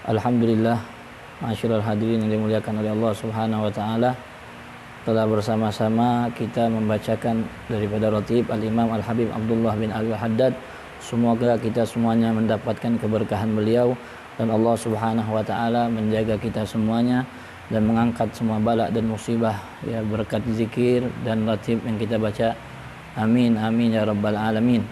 Alhamdulillah, masyaallah hadirin yang dimuliakan oleh Allah Subhanahu wa taala, telah bersama-sama kita membacakan daripada Ratib Al-Imam Al-Habib Abdullah bin Al-Haddad. Semoga kita semuanya mendapatkan keberkahan beliau dan Allah Subhanahu wa taala menjaga kita semuanya dan mengangkat semua bala dan musibah ya berkat zikir dan ratib yang kita baca. Amin amin ya rabbal alamin.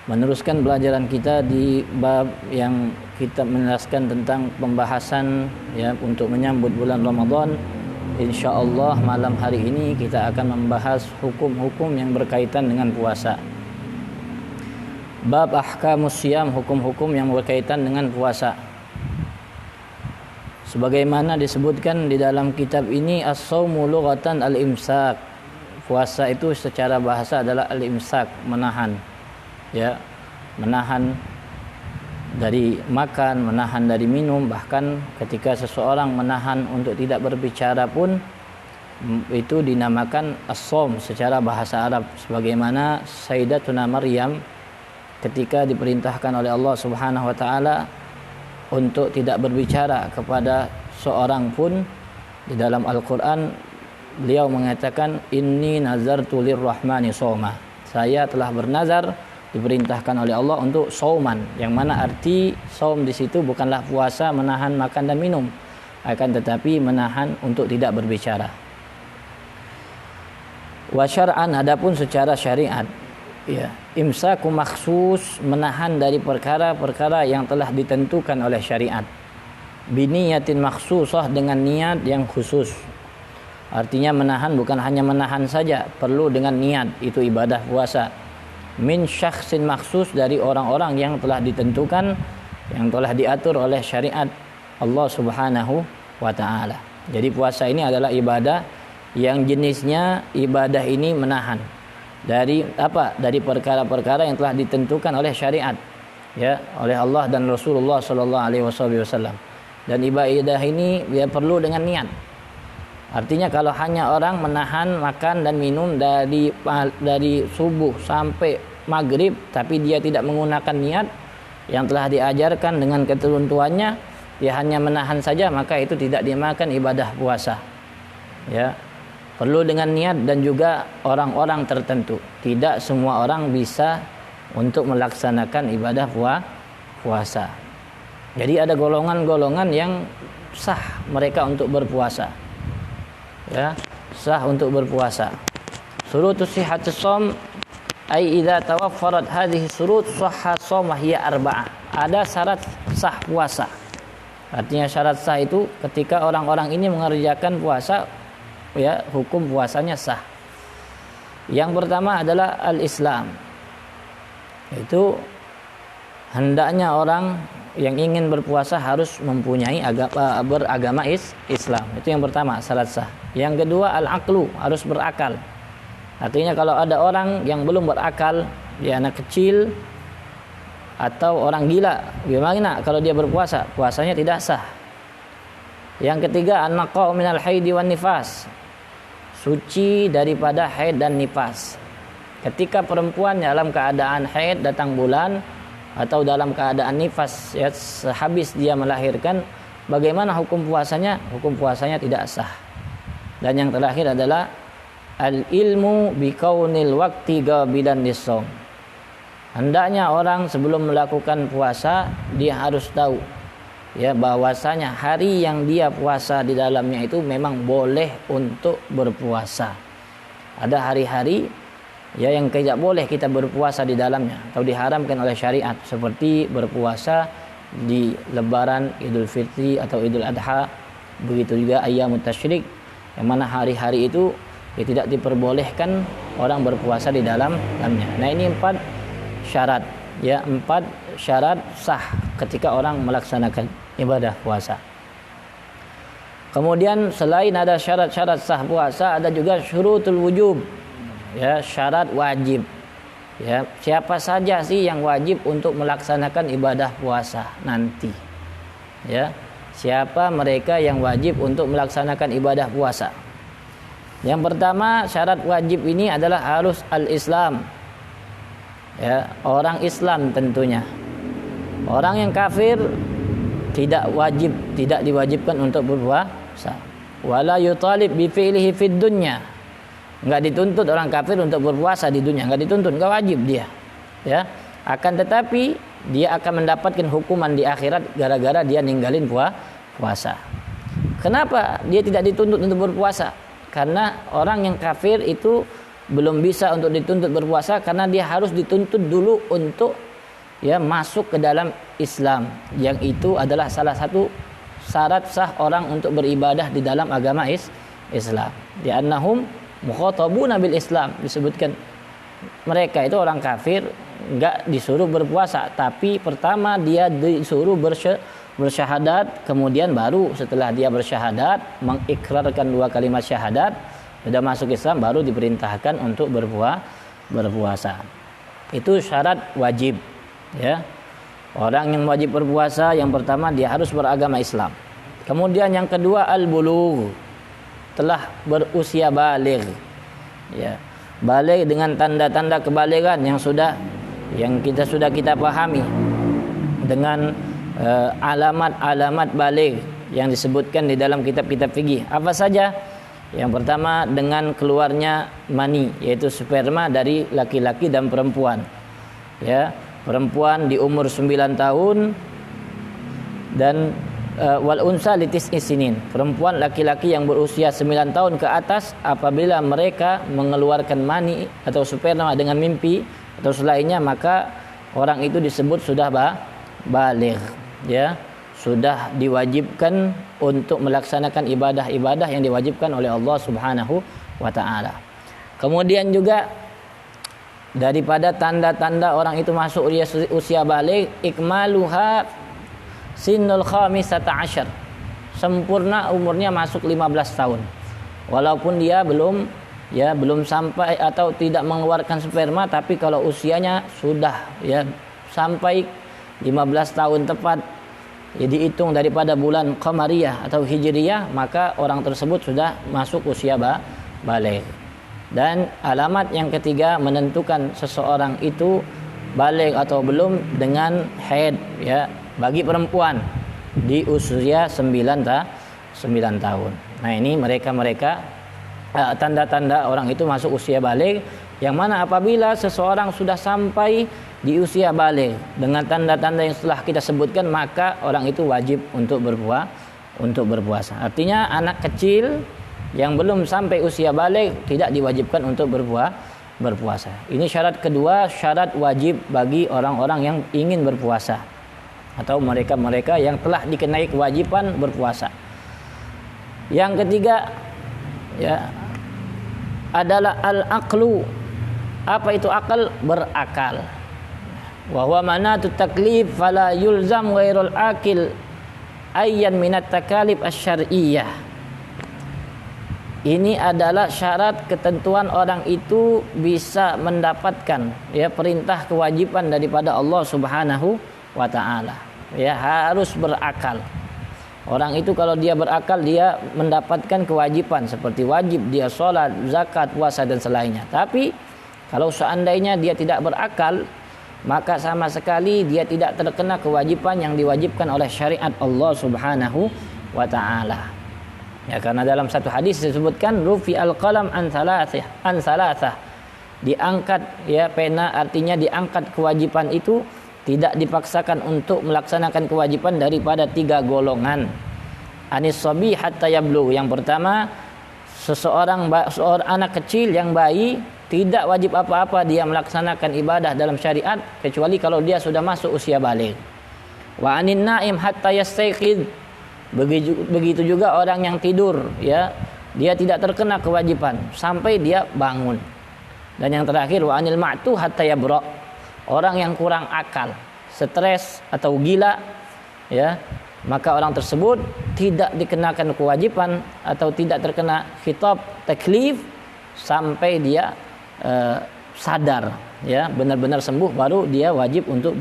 Meneruskan pelajaran kita di bab yang kita menjelaskan tentang pembahasan ya untuk menyambut bulan Ramadan. Insyaallah malam hari ini kita akan membahas hukum-hukum yang berkaitan dengan puasa. Bab ahkamus siyam, hukum-hukum yang berkaitan dengan puasa. Sebagaimana disebutkan di dalam kitab ini, as-shaumu lughatan al-imsak. Puasa itu secara bahasa adalah al-imsak, menahan. Ya, menahan dari makan, menahan dari minum, bahkan ketika seseorang menahan untuk tidak berbicara pun itu dinamakan as-shaum secara bahasa Arab. Sebagaimana Sayyidatuna Maryam ketika diperintahkan oleh Allah Subhanahu wa taala untuk tidak berbicara kepada seorang pun, di dalam Al-Qur'an beliau mengatakan inni nazartu lirrahmani shauma. Saya telah bernazar, diperintahkan oleh Allah untuk sauman, yang mana arti saum di situ bukanlah puasa menahan makan dan minum, akan tetapi menahan untuk tidak berbicara. Wa syar'an, adapun secara syariat, ya, imsaku makhsus, menahan dari perkara-perkara yang telah ditentukan oleh syariat. Biniyatin makhsusah, dengan niat yang khusus. Artinya menahan bukan hanya menahan saja, perlu dengan niat, itu ibadah puasa. Min syakhsin maksus, dari orang-orang yang telah ditentukan, yang telah diatur oleh syariat Allah Subhanahu wa taala. Jadi puasa ini adalah ibadah yang jenisnya ibadah ini menahan dari apa? Dari perkara-perkara yang telah ditentukan oleh syariat ya, oleh Allah dan Rasulullah sallallahu alaihi wasallam. Dan ibadah ini dia perlu dengan niat. Artinya kalau hanya orang menahan makan dan minum dari subuh sampai maghrib, tapi dia tidak menggunakan niat yang telah diajarkan dengan ketentuannya, dia hanya menahan saja, maka itu tidak dinamakan ibadah puasa. Ya, perlu dengan niat dan juga orang-orang tertentu. Tidak semua orang bisa untuk melaksanakan ibadah puasa. Jadi ada golongan-golongan yang sah mereka untuk berpuasa. Ya, sah untuk berpuasa. Surutus sihhatus shaum ai idza tawaffarat hadhihi surut sahha shaum hiya arba'ah. Ada syarat sah puasa. Artinya syarat sah itu ketika orang-orang ini mengerjakan puasa, ya, hukum puasanya sah. Yang pertama adalah al-Islam. Itu hendaknya orang yang ingin berpuasa harus mempunyai beragama Islam. Itu yang pertama, syarat sah. Yang kedua, al-aqlu, harus berakal. Artinya kalau ada orang yang belum berakal, dia anak kecil atau orang gila, bagaimana kalau dia berpuasa? Puasanya tidak sah. Yang ketiga, an-naqa'u minal haidi wan nifas, suci daripada haid dan nifas. Ketika perempuan dalam keadaan haid datang bulan atau dalam keadaan nifas, ya, sehabis dia melahirkan, bagaimana hukum puasanya? Hukum puasanya tidak sah. Dan yang terakhir adalah al-ilmu bikaunil waqti gabilan lis-shaum. Hendaknya orang sebelum melakukan puasa dia harus tahu, ya, bahwasanya hari yang dia puasa di dalamnya itu memang boleh untuk berpuasa. Ada hari-hari, ya, yang tidak boleh kita berpuasa di dalamnya atau diharamkan oleh syariat, seperti berpuasa di Lebaran, Idul Fitri atau Idul Adha. Begitu juga ayyamut tasyrik, yang mana hari-hari itu ya, tidak diperbolehkan orang berpuasa di dalamnya. Nah, ini 4 syarat, ya, 4 syarat sah ketika orang melaksanakan ibadah puasa. Kemudian selain ada syarat-syarat sah puasa, ada juga syurutul wujub, ya, syarat wajib. Ya, siapa saja sih yang wajib untuk melaksanakan ibadah puasa nanti? Ya, siapa mereka yang wajib untuk melaksanakan ibadah puasa? Yang pertama, syarat wajib ini adalah harus al-Islam. Ya, orang Islam tentunya. Orang yang kafir tidak diwajibkan untuk berpuasa. Wala yutalib bi fi'lihi fid dunya. Enggak dituntut orang kafir untuk berpuasa di dunia, enggak dituntut, enggak wajib dia. Ya. Akan tetapi dia akan mendapatkan hukuman di akhirat gara-gara dia ninggalin puasa. Kenapa dia tidak dituntut untuk berpuasa? Karena orang yang kafir itu belum bisa untuk dituntut berpuasa karena dia harus dituntut dulu untuk masuk ke dalam Islam, yang itu adalah salah satu syarat sah orang untuk beribadah di dalam agama Islam. Di annahum mukhatabuna bil Islam, disebutkan mereka itu orang kafir enggak disuruh berpuasa, tapi pertama dia disuruh bersyahadat, kemudian baru setelah dia bersyahadat mengikrarkan 2 kalimat syahadat, sudah masuk Islam, baru diperintahkan untuk berpuasa. Itu syarat wajib, ya. Orang yang wajib berpuasa yang pertama dia harus beragama Islam. Kemudian yang kedua al-bulugh, telah berusia baligh. Ya. Baligh dengan tanda-tanda kebaligan yang kita pahami dengan alamat-alamat baligh yang disebutkan di dalam kitab-kitab fikih. Apa saja? Yang pertama dengan keluarnya mani, yaitu sperma dari laki-laki dan perempuan. Ya, perempuan di umur 9 tahun dan wal unsa litis isinin. Perempuan laki-laki yang berusia 9 tahun ke atas apabila mereka mengeluarkan mani atau sperma dengan mimpi atau selainnya, maka orang itu disebut sudah baligh, ya. Sudah diwajibkan untuk melaksanakan ibadah-ibadah yang diwajibkan oleh Allah Subhanahu wa taala. Kemudian juga daripada tanda-tanda orang itu masuk usia baligh, ikmaluha sinnul khamisata asyar. Sempurna umurnya masuk 15 tahun. Walaupun dia belum sampai atau tidak mengeluarkan sperma, tapi kalau usianya sudah sampai 15 tahun tepat, dihitung daripada bulan Qamariyah atau Hijriyah, maka orang tersebut sudah masuk usia baligh. Dan alamat yang ketiga menentukan seseorang itu baligh atau belum dengan haid, ya, bagi perempuan di usia 9 tahun. Nah, ini mereka tanda-tanda orang itu masuk usia baligh, yang mana apabila seseorang sudah sampai di usia baligh dengan tanda-tanda yang setelah kita sebutkan, maka orang itu wajib untuk berpuasa. Artinya anak kecil yang belum sampai usia baligh tidak diwajibkan untuk berpuasa. Ini syarat kedua, syarat wajib bagi orang-orang yang ingin berpuasa atau mereka-mereka yang telah dikenai kewajiban berpuasa. Yang ketiga, ya, adalah al-aqlu. Apa itu akal? Berakal. Wa huwa manatut taklif fala yulzam ghairul akil ayyan minat takalif asy-syar'iyyah. Ini adalah syarat ketentuan orang itu bisa mendapatkan, ya, perintah kewajiban daripada Allah Subhanahu wa taala. Ya, harus berakal. Orang itu kalau dia berakal, dia mendapatkan kewajiban seperti wajib dia sholat, zakat, puasa dan selainnya. Tapi kalau seandainya dia tidak berakal, maka sama sekali dia tidak terkena kewajiban yang diwajibkan oleh syariat Allah Subhanahu wa taala. Ya, karena dalam satu hadis disebutkan rufi al-qalam an thalathah. Diangkat, ya, pena, artinya diangkat kewajiban itu, tidak dipaksakan untuk melaksanakan kewajiban daripada 3 golongan. Anis sabi hatta yablu. Yang pertama, seorang anak kecil yang bayi tidak wajib apa-apa dia melaksanakan ibadah dalam syariat kecuali kalau dia sudah masuk usia baligh. Wa anin naim hatta yastayqid. Begitu juga orang yang tidur, ya, dia tidak terkena kewajiban sampai dia bangun. Dan yang terakhir wa anil ma'tu hatta yabra. Orang yang kurang akal, stres atau gila, ya, maka orang tersebut tidak dikenakan kewajiban atau tidak terkena khitab taklif sampai dia sadar, ya, benar-benar sembuh, baru dia wajib untuk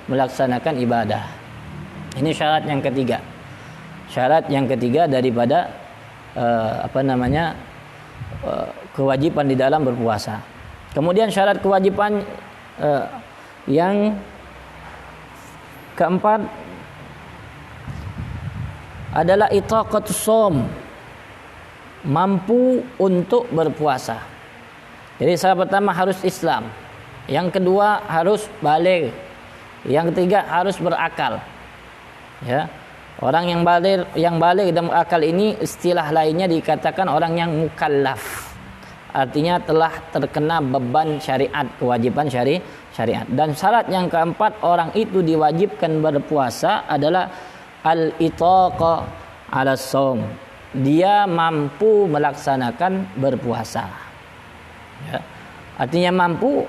melaksanakan ibadah. Ini syarat yang ketiga. Syarat yang ketiga daripada kewajiban di dalam berpuasa. Kemudian syarat kewajiban yang keempat adalah itaqatus shaum, mampu untuk berpuasa. Jadi syarat pertama harus Islam, yang kedua harus baligh, yang ketiga harus berakal. Ya. Orang yang baligh dan berakal ini istilah lainnya dikatakan orang yang mukallaf. Artinya telah terkena beban syariat, kewajiban syariat. Dan syarat yang keempat orang itu diwajibkan berpuasa adalah al-itaqa 'ala shaum. Dia mampu melaksanakan berpuasa. Ya. Artinya mampu.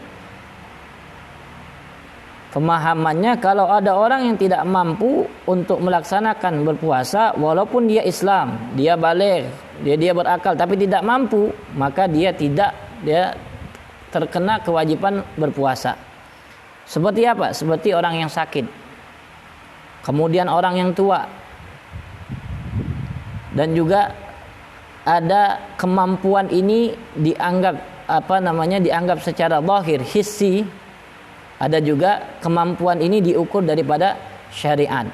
Pemahamannya kalau ada orang yang tidak mampu untuk melaksanakan berpuasa walaupun dia Islam, dia baligh, dia berakal tapi tidak mampu, maka dia terkena kewajiban berpuasa. Seperti apa? Seperti orang yang sakit. Kemudian orang yang tua. Dan juga ada kemampuan ini dianggap dianggap secara zahir, hissi. Ada juga kemampuan ini diukur daripada syariat.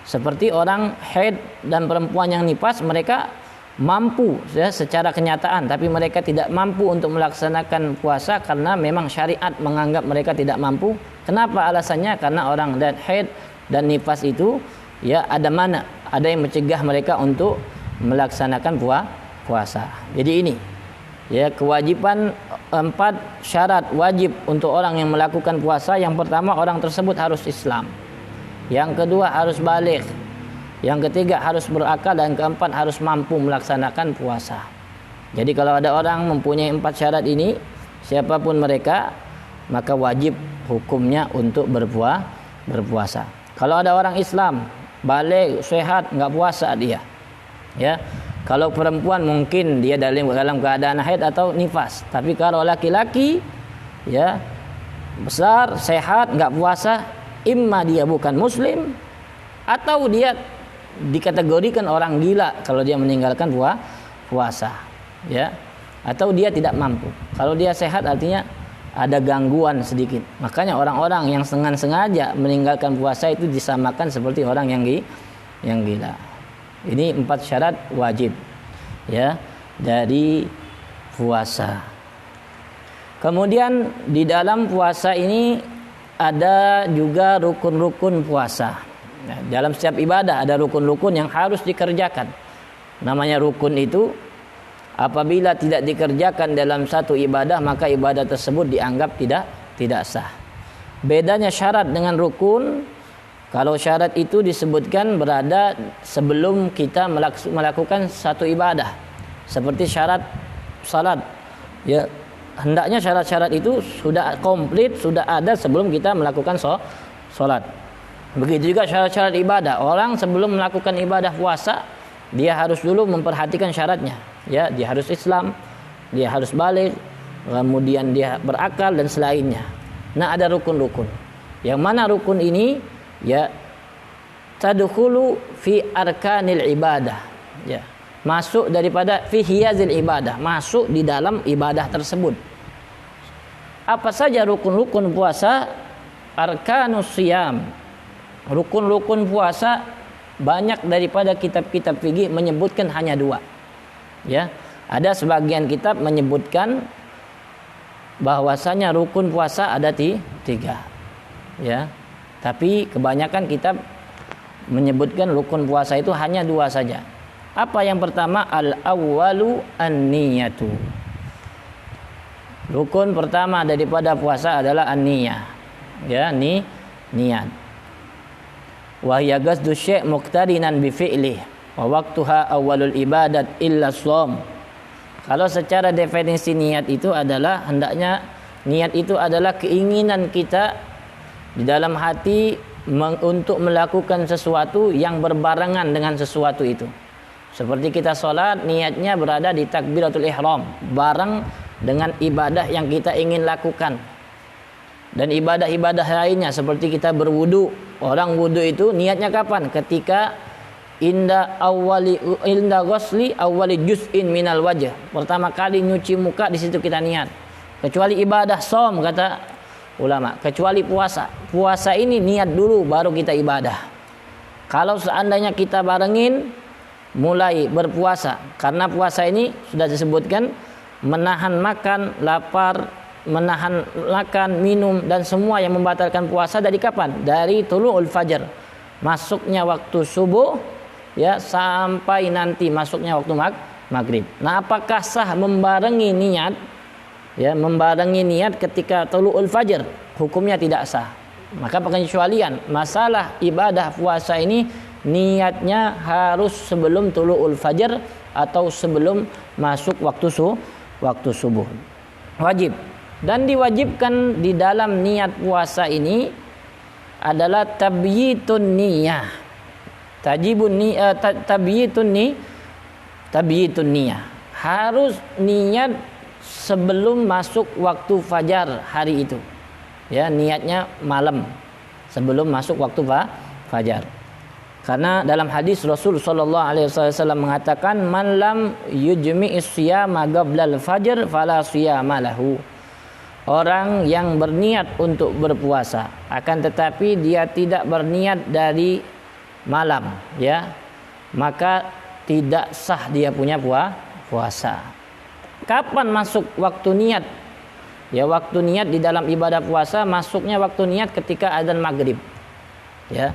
Seperti orang haid dan perempuan yang nifas, mereka mampu ya, secara kenyataan, tapi mereka tidak mampu untuk melaksanakan puasa karena memang syariat menganggap mereka tidak mampu. Kenapa alasannya? Karena orang dan haid dan nifas itu ya ada yang mencegah mereka untuk melaksanakan puasa. Jadi ini ya kewajiban 4 syarat wajib untuk orang yang melakukan puasa. Yang pertama, orang tersebut harus Islam. Yang kedua, harus baligh. Yang ketiga, harus berakal. Dan keempat, harus mampu melaksanakan puasa. Jadi kalau ada orang mempunyai 4 syarat ini, siapapun mereka, maka wajib hukumnya untuk berpuasa. Kalau ada orang Islam, baligh, sehat, enggak puasa dia. Ya. Kalau perempuan mungkin dia dalam keadaan haid atau nifas. Tapi kalau laki-laki ya besar, sehat, enggak puasa, imma dia bukan muslim atau dia dikategorikan orang gila kalau dia meninggalkan puasa. Ya. Atau dia tidak mampu. Kalau dia sehat artinya ada gangguan sedikit. Makanya orang-orang yang sengaja meninggalkan puasa itu disamakan seperti orang yang gila. Ini 4 syarat wajib ya dari puasa. Kemudian di dalam puasa ini ada juga rukun-rukun puasa. Nah, dalam setiap ibadah ada rukun-rukun yang harus dikerjakan. Namanya rukun itu apabila tidak dikerjakan dalam satu ibadah maka ibadah tersebut dianggap tidak sah. Bedanya syarat dengan rukun. Kalau syarat itu disebutkan berada sebelum kita melakukan satu ibadah. Seperti syarat salat. Ya, hendaknya syarat-syarat itu sudah komplit, sudah ada sebelum kita melakukan salat. Begitu juga syarat-syarat ibadah. Orang sebelum melakukan ibadah puasa, dia harus dulu memperhatikan syaratnya. Ya, dia harus Islam, dia harus baligh, kemudian dia berakal dan selainnya. Nah, ada rukun-rukun. Yang mana rukun ini ya tadkhulu fi arkanil ibadah, ya masuk daripada fi hiyazil ibadah, masuk di dalam ibadah tersebut. Apa saja rukun-rukun puasa? Arkanus siyam, rukun-rukun puasa banyak daripada kitab-kitab fikih menyebutkan hanya 2. Ya, ada sebagian kitab menyebutkan bahwasanya rukun puasa ada 3. Ya. Tapi kebanyakan kitab menyebutkan rukun puasa itu hanya 2 saja. Apa yang pertama? Al-awwalu an-niyatu. Rukun pertama daripada puasa adalah an-niyah. Ya, niat. Wa hiya qasdu syai' muqtarinan bi fi'lih wa waqtuha awwalul ibadat illa shaum. Kalau secara definisi niat itu adalah hendaknya niat itu adalah keinginan kita di dalam hati untuk melakukan sesuatu yang berbarengan dengan sesuatu itu. Seperti kita sholat, niatnya berada di takbiratul ihram, bareng dengan ibadah yang kita ingin lakukan. Dan ibadah-ibadah lainnya seperti kita berwudu. Orang wudu itu niatnya kapan? Ketika inda ghusli awwali juz'in minal wajh. Pertama kali nyuci muka, di situ kita niat. Kecuali ibadah shaum kata ulama, kecuali puasa. Puasa ini niat dulu baru kita ibadah. Kalau seandainya kita barengin mulai berpuasa. Karena puasa ini sudah disebutkan menahan makan, lapar, menahan makan, minum dan semua yang membatalkan puasa dari kapan? Dari tulu'ul fajar, masuknya waktu subuh ya sampai nanti masuknya waktu maghrib. Nah, apakah sah membarengi niat? Ya, membarengi niat ketika tulu'ul fajar? Hukumnya tidak sah. Maka pengecualian masalah ibadah puasa ini niatnya harus sebelum tulu'ul fajar atau sebelum masuk waktu subuh. Wajib. Dan diwajibkan di dalam niat puasa ini adalah tabyitun niyah. Tabyitun niyah. Harus niat sebelum masuk waktu fajar hari itu. Ya, niatnya malam sebelum masuk waktu fajar. Karena dalam hadis Rasul sallallahu alaihi wasallam mengatakan man lam yujmi'is siyama qablal fajr fala siyama lahu. Orang yang berniat untuk berpuasa akan tetapi dia tidak berniat dari malam, ya, maka tidak sah dia punya puasa. Kapan masuk waktu niat? Ya, waktu niat di dalam ibadah puasa masuknya waktu niat ketika azan maghrib. Ya,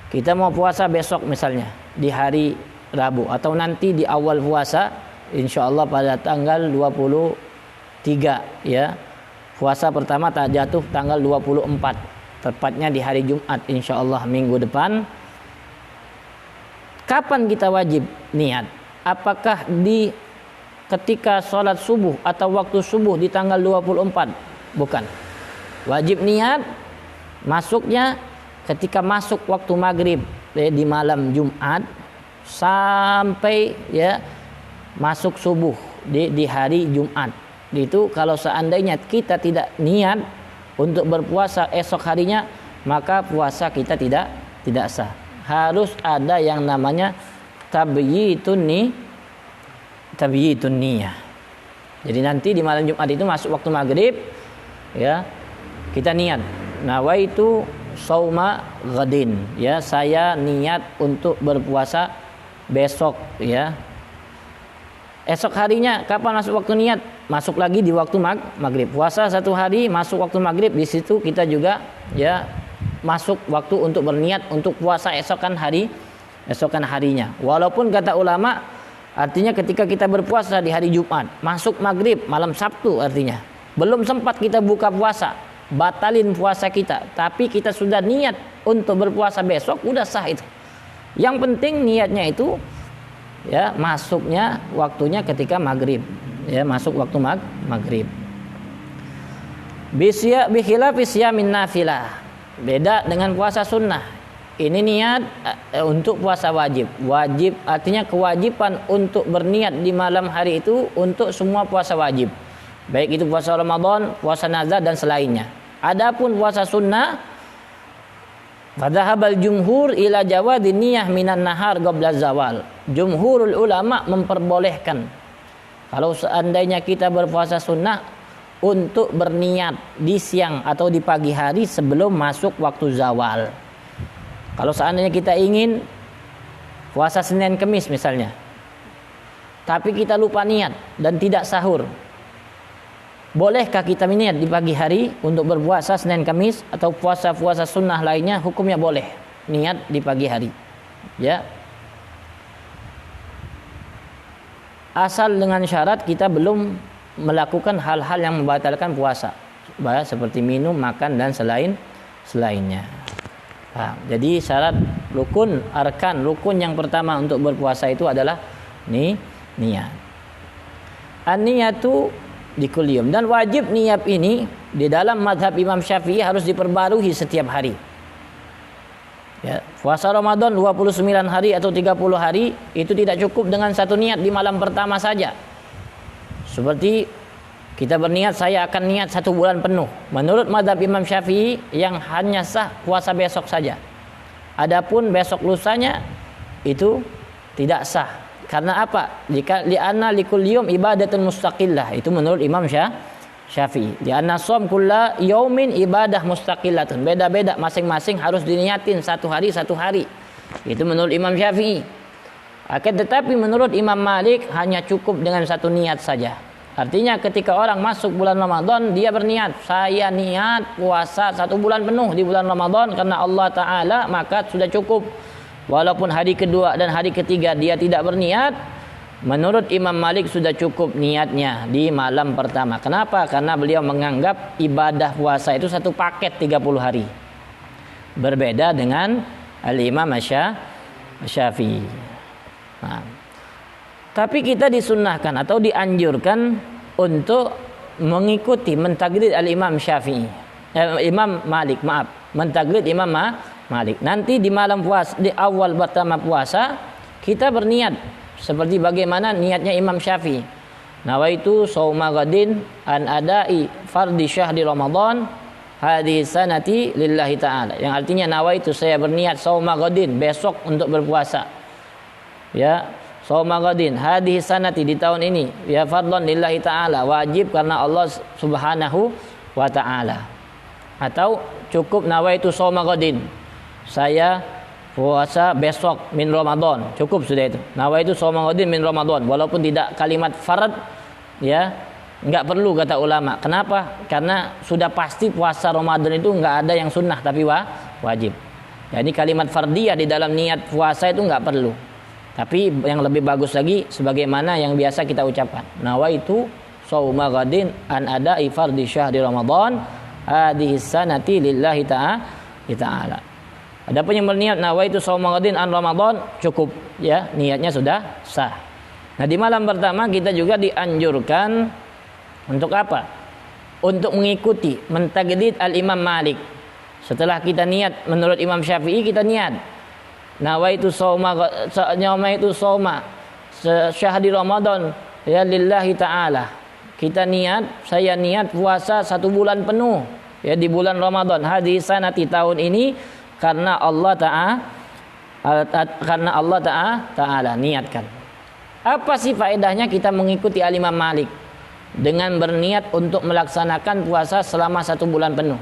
kita mau puasa besok misalnya di hari Rabu atau nanti di awal puasa, insya Allah pada tanggal 23, ya. Puasa pertama tak jatuh tanggal 24, tepatnya di hari Jumat insya Allah minggu depan. Kapan kita wajib niat? Apakah di ketika sholat subuh atau waktu subuh di tanggal 24? Bukan. Wajib niat masuknya ketika masuk waktu maghrib di malam Jumat sampai ya masuk subuh di hari Jumat. Itu kalau seandainya kita tidak niat untuk berpuasa esok harinya, maka puasa kita tidak sah. Harus ada yang namanya tabyitun niyah. Jadi nanti di malam Jumat itu masuk waktu maghrib, ya, kita niat nawaitu shauma ghadin, ya, saya niat untuk berpuasa besok, ya. Esok harinya kapan masuk waktu niat? Masuk lagi di waktu maghrib. Puasa satu hari masuk waktu maghrib, di situ kita juga ya masuk waktu untuk berniat untuk puasa esokan harinya. Walaupun kata ulama artinya ketika kita berpuasa di hari Jumat, masuk maghrib malam Sabtu, artinya belum sempat kita buka puasa, batalin puasa kita, tapi kita sudah niat untuk berpuasa besok, udah sah itu. Yang penting niatnya itu ya masuknya waktunya ketika maghrib, ya, masuk waktu maghrib. Bikhilafi siyamin nafilah, beda dengan puasa sunnah. Ini niat untuk puasa wajib. Wajib artinya kewajiban untuk berniat di malam hari itu untuk semua puasa wajib. Baik itu puasa Ramadan, puasa nazar dan selainnya. Adapun puasa sunnah, fadhahabal jumhur ila jawadin niyah minan nahar qabla zawal. Jumhurul ulama memperbolehkan kalau seandainya kita berpuasa sunnah untuk berniat di siang atau di pagi hari sebelum masuk waktu zawal. Kalau seandainya kita ingin puasa Senin Kemis misalnya, tapi kita lupa niat dan tidak sahur, bolehkah kita niat di pagi hari untuk berpuasa Senin Kemis atau puasa-puasa sunnah lainnya? Hukumnya boleh niat di pagi hari, ya. Asal dengan syarat kita belum melakukan hal-hal yang membatalkan puasa, seperti minum, makan dan selainnya. Nah, jadi syarat rukun yang pertama untuk berpuasa itu adalah niat. An-niyatu dikulium, dan wajib niat ini di dalam mazhab Imam Syafi'i harus diperbarui setiap hari. Ya, puasa Ramadan 29 hari atau 30 hari itu tidak cukup dengan satu niat di malam pertama saja. Seperti kita berniat saya akan niat 1 bulan penuh. Menurut mazhab Imam Syafi'i yang hanya sah puasa besok saja. Adapun besok lusanya itu tidak sah. Karena apa? Li'anna likul yawm ibadatun mustaqillah. Itu menurut Imam Syafi'i. Li'anna shaum kulla yaumin ibadah mustaqillatun. Beda-beda, masing-masing harus diniatin satu hari. Itu menurut Imam Syafi'i. Akan tetapi menurut Imam Malik hanya cukup dengan satu niat saja. Artinya ketika orang masuk bulan Ramadan, dia berniat, saya niat puasa 1 bulan penuh di bulan Ramadan karena Allah Ta'ala, maka sudah cukup. Walaupun hari kedua dan hari ketiga dia tidak berniat, menurut Imam Malik sudah cukup niatnya di malam pertama. Kenapa? Karena beliau menganggap ibadah puasa itu satu paket 30 hari. Berbeda dengan Al-Imam Syafi'i. Nah, tapi kita disunnahkan atau dianjurkan untuk mengikuti mentaklid Al-Imam Syafi'i, Imam Malik, mentaklid Imam Malik. Nanti di malam puasa, di awal pertama puasa, kita berniat seperti bagaimana niatnya Imam Syafi'i. Nawaitu shauma ghadin an adai fardhi syahri Ramadan hadhihi sanati lillahi ta'ala. Yang artinya nawaitu, saya berniat shauma ghadin, besok untuk berpuasa. Ya, shauma ghadin hadhihi sanati, di tahun ini, ya fardhan lillahi ta'ala, wajib karena Allah Subhanahu wa ta'ala. Atau cukup nawaitu shauma ghadin, saya puasa besok min Ramadan, cukup sudah itu. Nawaitu shauma ghadin min Ramadan, walaupun tidak kalimat fard, ya, enggak perlu kata ulama. Kenapa? Karena sudah pasti puasa Ramadan itu enggak ada yang sunnah tapi wajib. Jadi kalimat fardiyah di dalam niat puasa itu enggak perlu. Tapi yang lebih bagus lagi sebagaimana yang biasa kita ucapkan, nawaitu shauma ghadin an ada'i fardhi syahri Ramadan hadhihi sanati lillahi ta'ala. Adapun yang berniat nawaitu shauma ghadin an Ramadan, cukup, ya, niatnya sudah sah. Nah, di malam pertama kita juga dianjurkan untuk apa? Untuk mengikuti mentaklid Al-Imam Malik. Setelah kita niat menurut Imam Syafi'i, kita niat nawaitu shauma syahri Ramadan ya lillahi ta'ala. Kita niat, saya niat puasa 1 bulan penuh ya di bulan Ramadan hadhihi sanati, tahun ini karena Allah Ta'ala niatkan. Apa sih faedahnya kita mengikuti Al-Imam Malik dengan berniat untuk melaksanakan puasa selama 1 bulan penuh?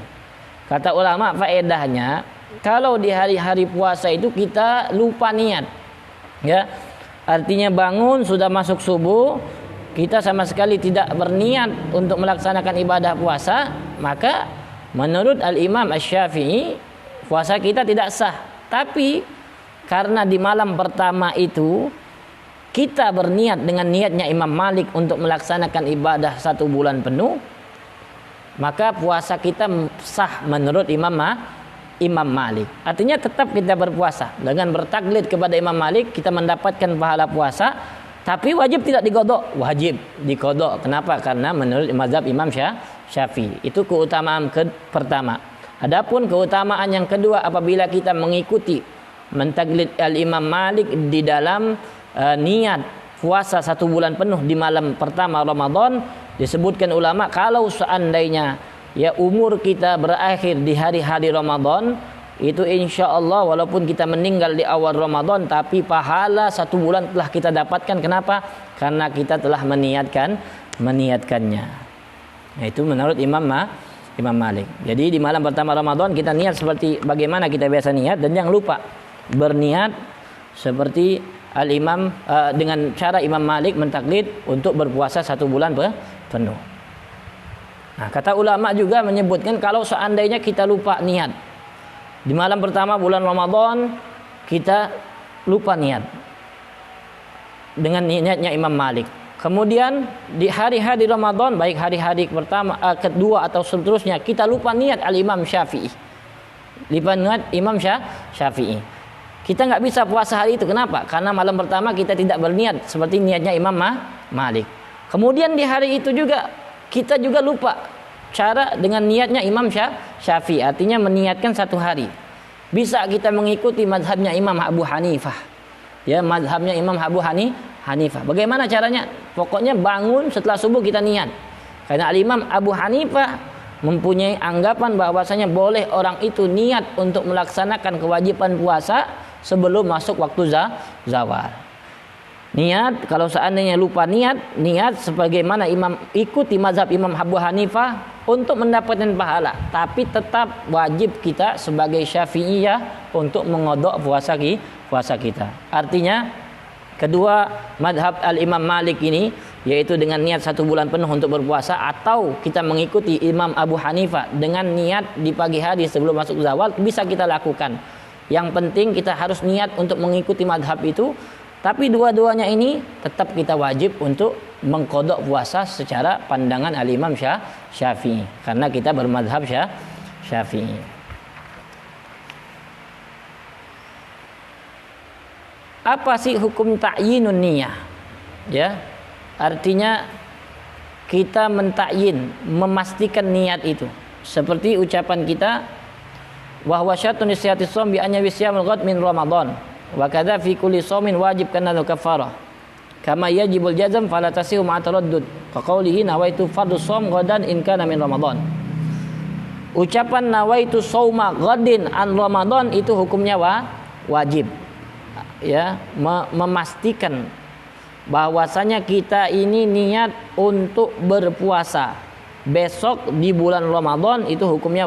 Kata ulama, faedahnya kalau di hari-hari puasa itu kita lupa niat, ya, artinya bangun sudah masuk subuh, kita sama sekali tidak berniat untuk melaksanakan ibadah puasa, maka menurut Al-Imam Syafi'i puasa kita tidak sah. Tapi karena di malam pertama itu kita berniat dengan niatnya Imam Malik untuk melaksanakan ibadah 1 bulan penuh, maka puasa kita sah menurut Imam Malik. Artinya tetap kita berpuasa dengan bertaklid kepada Imam Malik, kita mendapatkan pahala puasa, tapi wajib tidak diqadha, wajib diqadha. Kenapa? Karena menurut mazhab Imam Syafi'i. Itu keutamaan pertama. Adapun keutamaan yang kedua, apabila kita mengikuti mentaklid Al-Imam Malik di dalam niat puasa 1 bulan penuh di malam pertama Ramadan, disebutkan ulama kalau seandainya ya umur kita berakhir di hari-hari Ramadan, itu insya Allah walaupun kita meninggal di awal Ramadan, tapi pahala 1 bulan telah kita dapatkan. Kenapa? Karena kita telah meniatkannya. Nah, itu menurut Imam Malik. Jadi di malam pertama Ramadan kita niat seperti bagaimana kita biasa niat, dan jangan lupa berniat seperti Al-Imam dengan cara Imam Malik mentaklid untuk berpuasa 1 bulan penuh. Nah, kata ulama juga menyebutkan kalau seandainya kita lupa niat di malam pertama bulan Ramadan, kita lupa niat dengan niatnya Imam Malik. Kemudian di hari-hari Ramadan, baik hari-hari pertama, kedua atau seterusnya, kita lupa niat Al-Imam Syafi'i. Lupa niat Imam Syafi'i. Kita nggak bisa puasa hari itu. Kenapa? Karena malam pertama kita tidak berniat seperti niatnya Imam Malik. Kemudian di hari itu juga kita juga lupa cara dengan niatnya Imam Syafi'i. Artinya meniatkan 1 hari. Bisa kita mengikuti mazhabnya Imam Abu Hanifah. Ya, mazhabnya Imam Abu Hanifah. Bagaimana caranya? Pokoknya bangun setelah subuh kita niat. Karena Al-Imam Abu Hanifah mempunyai anggapan bahwasanya boleh orang itu niat untuk melaksanakan kewajiban puasa sebelum masuk waktu zawal. Niat, kalau seandainya lupa niat sebagaimana ikuti mazhab Imam Abu Hanifah untuk mendapatkan pahala, tapi tetap wajib kita sebagai Syafi'iyah untuk mengodok puasa kita. Artinya Kedua, madhab al-Imam Malik ini, yaitu dengan niat 1 bulan penuh untuk berpuasa, atau kita mengikuti Imam Abu Hanifah dengan niat di pagi hari sebelum masuk zawal, bisa kita lakukan. Yang penting kita harus niat untuk mengikuti madhab itu. Tapi dua-duanya ini tetap kita wajib untuk mengqadha puasa secara pandangan al-Imam Syafi'i, karena kita bermadhab Syafi'i. Apa sih hukum ta'yinun niyah? Ya, artinya kita mentakyin, memastikan niat itu. Seperti ucapan kita, wa huwa syartun li sihhatis shaum bi an yasyamul ghad min Ramadan. Wa kadza fi kulli shaumin wajib kana kafarah. Kama yajibul jazm fala tasihu ma'a taraddud. Ka qoulihi nawaitu fardhu shaum ghadan in kana min Ramadan. Ucapan nawaitu shauma ghadin an Ramadan itu hukumnya wajib. Ya, memastikan bahwasanya kita ini niat untuk berpuasa besok di bulan Ramadan, itu hukumnya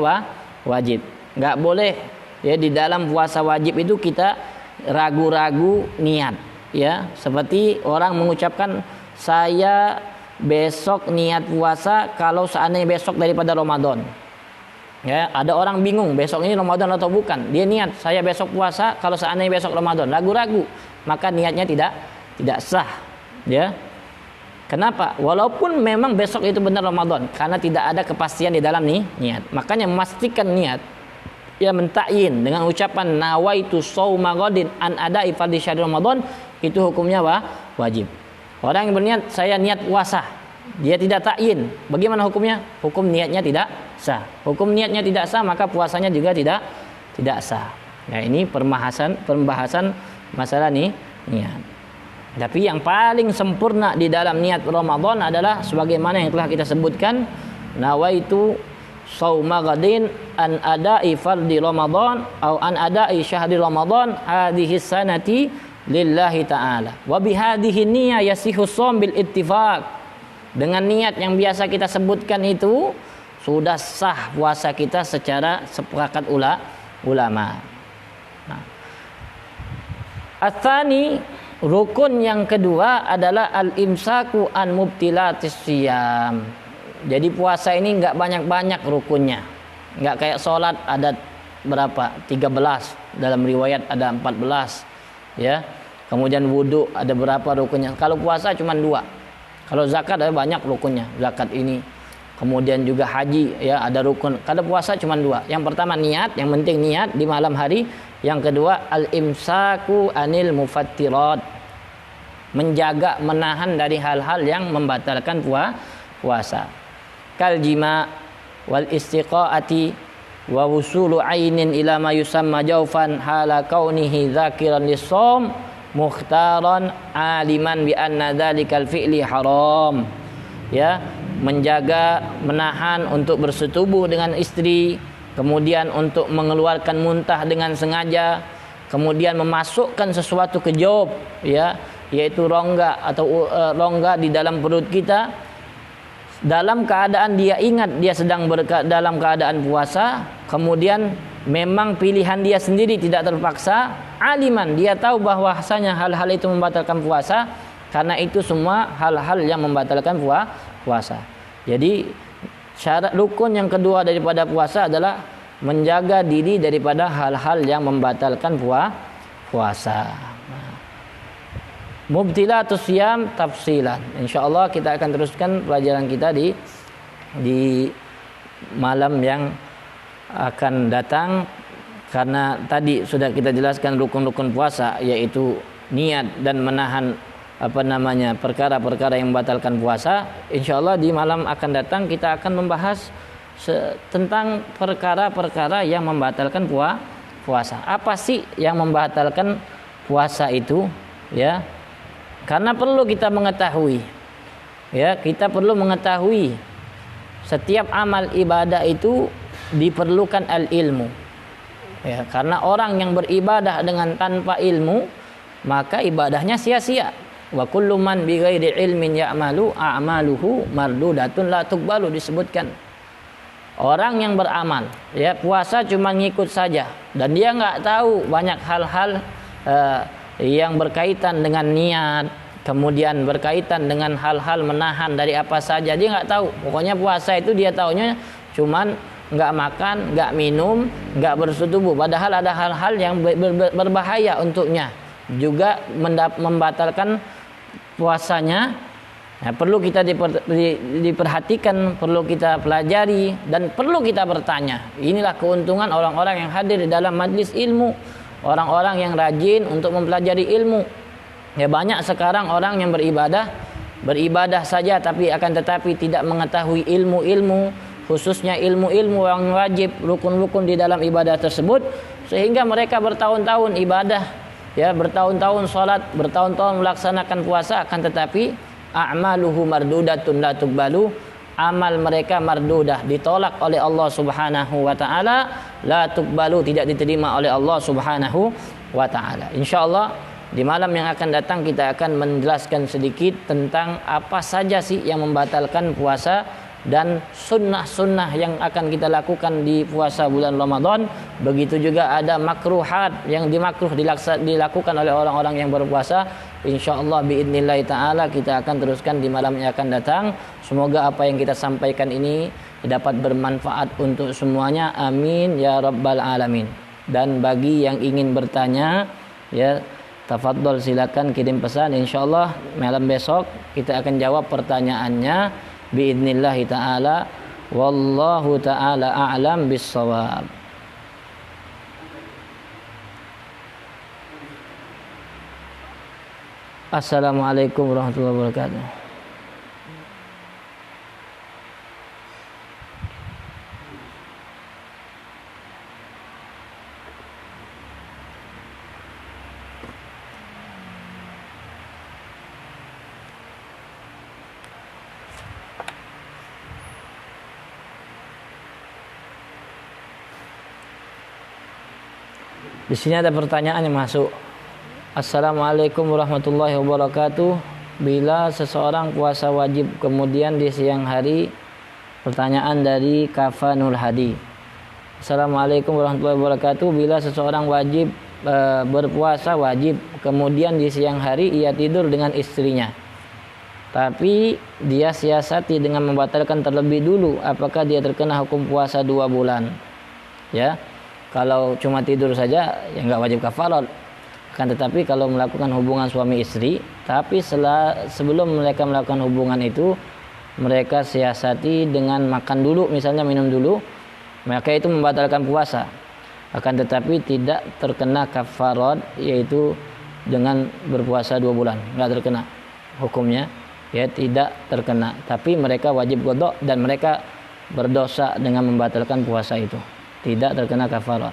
wajib. Enggak boleh ya di dalam puasa wajib itu kita ragu-ragu niat, ya, seperti orang mengucapkan saya besok niat puasa kalau seandainya besok daripada Ramadan. Ya, ada orang bingung besok ini Ramadan atau bukan. Dia niat saya besok puasa kalau seandainya besok Ramadan, ragu-ragu, maka niatnya tidak sah, ya. Kenapa? Walaupun memang besok itu benar Ramadan, karena tidak ada kepastian di dalam niat. Makanya memastikan niat, ya, mentakyin dengan ucapan nawaitu shauma ghadin an ada'i fardhi syahr Ramadan, itu hukumnya wajib. Orang yang berniat saya niat puasa, dia tidak takyin, bagaimana hukumnya? Hukum niatnya tidak sah. Hukum niatnya tidak sah, maka puasanya juga tidak sah. Nah, ini pembahasan masalah niat. Tapi yang paling sempurna di dalam niat Ramadan adalah sebagaimana yang telah kita sebutkan, nawaitu shauma ghadin an ada'i fardhi Ramadan atau an ada'i syahri Ramadan hadhihi sanati lillahi ta'ala. Wa bihadhihi niyyah yasihu shaum bil ittifaq. Dengan niat yang biasa kita sebutkan itu sudah sah puasa kita secara sepakat ulama. Nah, Atsani, rukun yang kedua adalah al-imsaku an mubtilatis siyam. Jadi puasa ini enggak banyak-banyak rukunnya. Enggak kayak sholat ada berapa? 13. Dalam riwayat ada 14. Ya. Kemudian wudu ada berapa rukunnya? Kalau puasa cuma 2. Kalau zakat ada banyak rukunnya. Zakat ini. Kemudian juga haji, ya, ada rukun. Kalau puasa cuma 2. Yang pertama niat, yang penting niat di malam hari. Yang kedua al-imsaku anil mufattirat. Menjaga, menahan dari hal-hal yang membatalkan puasa. Kal jima wal istiqaati wa wusulu ainin ila ma yusamma jaufan hala kaunihi dzakiran lis-shaum mukhtaran aliman bi anna dzalikal fi'li haram. Ya, menjaga, menahan untuk bersetubuh dengan istri, kemudian untuk mengeluarkan muntah dengan sengaja, kemudian memasukkan sesuatu ke jauf, ya, yaitu rongga atau rongga di dalam perut kita, dalam keadaan dia ingat dia sedang dalam keadaan puasa, kemudian memang pilihan dia sendiri tidak terpaksa, aliman, dia tahu bahwasanya hal-hal itu membatalkan puasa, karena itu semua hal-hal yang membatalkan puasa. Jadi syarat rukun yang kedua daripada puasa adalah menjaga diri daripada hal-hal yang membatalkan puasa. Mubtilatus siyam tafsilan. Insyaallah kita akan teruskan pelajaran kita di malam yang akan datang, karena tadi sudah kita jelaskan rukun-rukun puasa, yaitu niat dan menahan perkara-perkara yang membatalkan puasa. Insyaallah di malam akan datang kita akan membahas tentang perkara-perkara yang membatalkan puasa. Apa sih yang membatalkan puasa itu, ya? Karena perlu kita mengetahui, ya, kita perlu mengetahui setiap amal ibadah itu diperlukan al-ilmu, ya, karena orang yang beribadah dengan tanpa ilmu maka ibadahnya sia-sia. Wa kullu man bighairi ilmin ya'malu a'maluhu mardudatun la tuqbalu, disebutkan orang yang beramal, ya, puasa cuma ngikut saja dan dia nggak tahu banyak hal-hal yang berkaitan dengan niat, kemudian berkaitan dengan hal-hal menahan dari apa saja, dia nggak tahu. Pokoknya puasa itu dia taunya cuman nggak makan, nggak minum, nggak bersetubuh. Padahal ada hal-hal yang berbahaya untuknya, juga membatalkan puasanya. Nah, perlu kita diperhatikan, perlu kita pelajari, dan perlu kita bertanya. Inilah keuntungan orang-orang yang hadir di dalam majlis ilmu, orang-orang yang rajin untuk mempelajari ilmu. Ya, banyak sekarang orang yang beribadah saja, tapi akan tetapi tidak mengetahui ilmu-ilmu, khususnya ilmu-ilmu yang wajib, rukun-rukun di dalam ibadah tersebut, sehingga mereka bertahun-tahun ibadah, ya, bertahun-tahun sholat, bertahun-tahun melaksanakan puasa, akan tetapi a'maluhu mardudatun la tuqbalu, amal mereka mardudah, ditolak oleh Allah Subhanahu wa taala, la tuqbalu, tidak diterima oleh Allah Subhanahu wa taala. Insyaallah di malam yang akan datang kita akan menjelaskan sedikit tentang apa saja sih yang membatalkan puasa dan sunnah-sunnah yang akan kita lakukan di puasa bulan Ramadan. Begitu juga ada makruhat yang dilakukan oleh orang-orang yang berpuasa. Insyaallah biidznillah taala kita akan teruskan di malam yang akan datang. Semoga apa yang kita sampaikan ini dapat bermanfaat untuk semuanya. Amin ya rabbal alamin. Dan bagi yang ingin bertanya, ya, tafadhol silakan kirim pesan. Insyaallah malam besok kita akan jawab pertanyaannya biidznillah ta'ala. Wallahu ta'ala a'lam bissawab. Assalamualaikum warahmatullahi wabarakatuh. Di sini ada pertanyaan yang masuk. Assalamualaikum warahmatullahi wabarakatuh. Bila seseorang puasa wajib kemudian di siang hari, pertanyaan dari Kafanul Hadi. Assalamualaikum warahmatullahi wabarakatuh. Bila seseorang berpuasa wajib kemudian di siang hari ia tidur dengan istrinya, tapi dia siasati dengan membatalkan terlebih dulu, apakah dia terkena hukum puasa 2 bulan? Ya. Kalau cuma tidur saja ya nggak wajib kafarat. Akan tetapi kalau melakukan hubungan suami istri, tapi sebelum mereka melakukan hubungan itu mereka siasati dengan makan dulu, misalnya minum dulu, maka itu membatalkan puasa. Akan tetapi tidak terkena kafarat, yaitu dengan berpuasa 2 bulan, nggak terkena hukumnya, ya, tidak terkena. Tapi mereka wajib qada dan mereka berdosa dengan membatalkan puasa itu. Tidak terkena kafarat.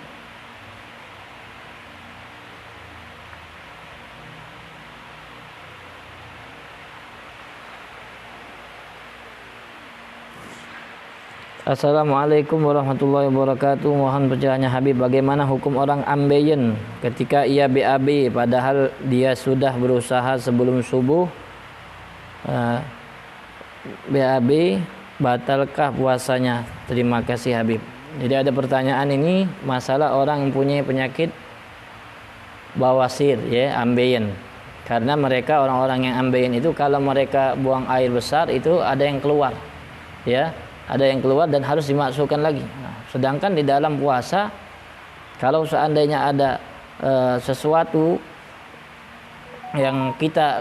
Assalamualaikum warahmatullahi wabarakatuh. Mohon pencerahannya Habib, bagaimana hukum orang ambeien ketika ia BAB padahal dia sudah berusaha sebelum subuh? BAB, batalkah puasanya? Terima kasih Habib. Jadi ada pertanyaan ini masalah orang yang punya penyakit bawasir, ya, ambeien. Karena mereka orang-orang yang ambeien itu kalau mereka buang air besar itu ada yang keluar, ya, ada yang keluar dan harus dimasukkan lagi. Nah, sedangkan di dalam puasa kalau seandainya ada sesuatu yang kita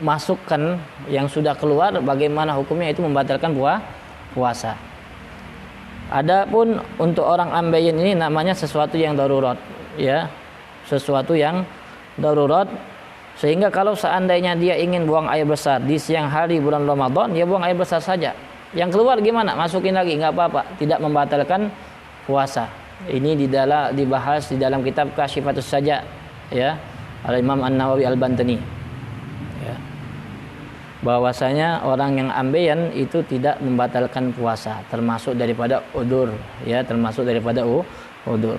masukkan yang sudah keluar, bagaimana hukumnya? Itu membatalkan puasa. Adapun untuk orang ambeien ini namanya sesuatu yang darurat, ya, sesuatu yang darurat, sehingga kalau seandainya dia ingin buang air besar di siang hari bulan Ramadan, dia buang air besar saja. Yang keluar gimana? Masukin lagi, nggak apa-apa, tidak membatalkan puasa. Ini dibahas di dalam kitab Kasyifatus Saja, ya, Al-Imam An-Nawawi Al-Bantani. Bahwasanya orang yang ambeien itu tidak membatalkan puasa, termasuk daripada udur, ya, termasuk daripada udur.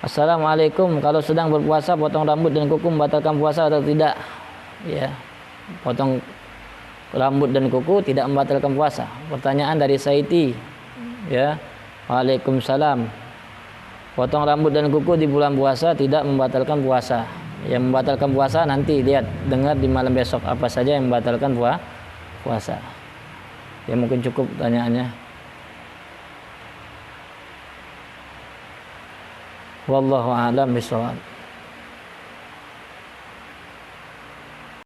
Assalamualaikum, kalau sedang berpuasa potong rambut dan kuku membatalkan puasa atau tidak? Ya, potong rambut dan kuku tidak membatalkan puasa. Pertanyaan dari Saiti, ya. Waalaikumsalam. Potong rambut dan kuku di bulan puasa tidak membatalkan puasa. Yang membatalkan puasa nanti lihat dengar di malam besok apa saja yang membatalkan puasa. Ya mungkin cukup pertanyaannya. Wallahu a'lam bishawab.